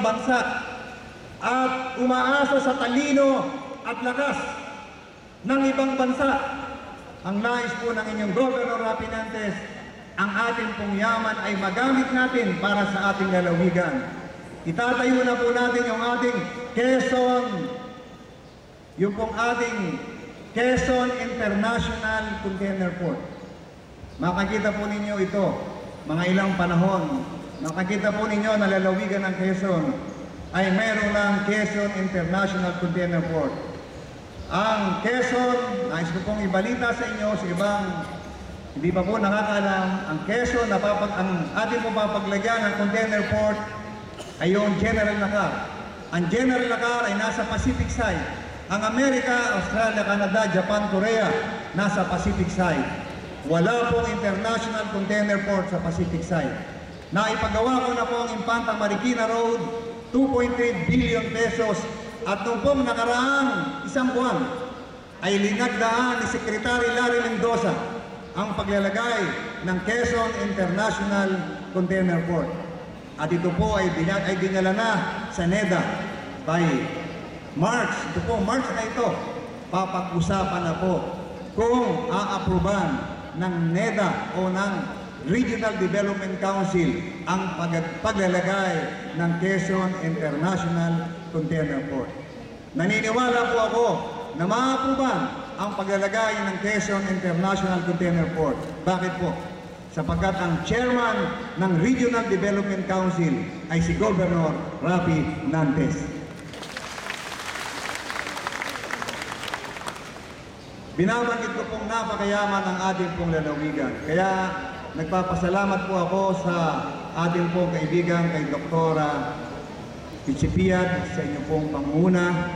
bansa at umaasa sa talino at lakas ng ibang bansa. Ang nais po ng inyong Governor Rafi Nantes, ang ating pong yaman ay magamit natin para sa ating lalawigan. Itatayo na po natin yung ating Quezon, yung pong ating Quezon International Container Port. Makikita po ninyo ito, mga ilang panahon, makikita po ninyo na lalawigan ng Quezon ay mayroon ng Quezon International Container Port. Ang Quezon, nais ko pong ibalita sa inyo sa ibang hindi pa po nakakaalam, ang Quezon, ang ating po papaglagyan ng container port ay yung General Nakar. Ang General Nakar ay nasa Pacific side. Ang Amerika, Australia, Canada, Japan, Korea, nasa Pacific side. Wala pong international container port sa Pacific side. Naipagawa ko na po ang Infanta Marikina Road, 2.3 billion pesos. At nung pong nakaraang isang buwan, ay linagdaan ni Secretary Larry Mendoza ang paglalagay ng Quezon International Container Port. At ito po ay dinala na sa NEDA by March. Ito po, March na ito. Papag-usapan na po kung aapruban ng NEDA o ng Regional Development Council ang paglalagay ng Quezon International Container Port. Naniniwala po ako na maapruban ang paglalagay ng Quezon International Container Port. Bakit po? Sapagkat ang chairman ng Regional Development Council ay si Governor Rafi Nantes. Binabanggit ko pong napakayaman ang ating pong lalawigan. Kaya nagpapasalamat po ako sa ating pong kaibigan kay Doktora Pichipiat sa inyong pong panguna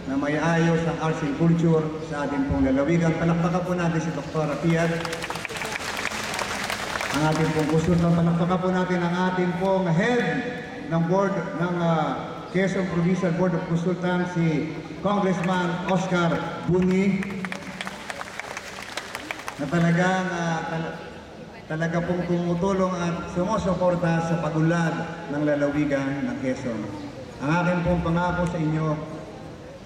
na may ayos ng arts and culture sa ating pong lalawigan. Palakpakan po natin si Doktora Piat. Ang ating pong kusultan, palakpakan po natin ang ating pong head ng board ng Quezon Provincial Board of Consultants, si Congressman Oscar Buni, na talaga pong tumutulong at sumusuporta sa pag-unlad ng lalawigan ng Quezon. Ang aking pong pangako sa inyo,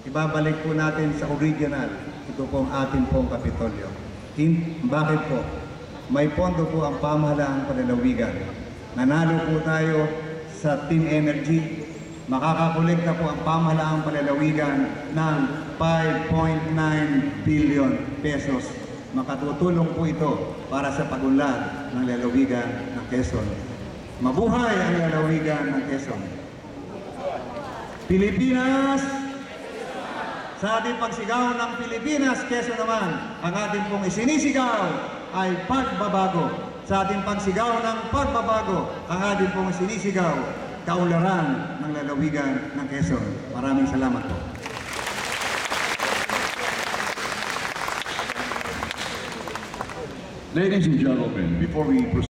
ibabalik po natin sa original. Ito pong ating pong Kapitolyo. Bakit po? May pondo po ang pamahalaang panlalawigan. Nanalo po tayo sa Team Energy. Makakakolekta po ang pamahalaang panlalawigan ng 5.9 billion pesos. Makatutulong po ito para sa pag-unlad ng lalawigan ng Quezon. Mabuhay ang lalawigan ng Quezon. Pilipinas! Sa ating pagsigaw ng Pilipinas, Quezon naman, ang ating pong isinisigaw ay pagbabago. Sa ating pagsigaw ng pagbabago, ang ating pong isinisigaw, kaunlaran ng lalawigan ng Quezon. Maraming salamat po. Ladies and gentlemen, before we proceed,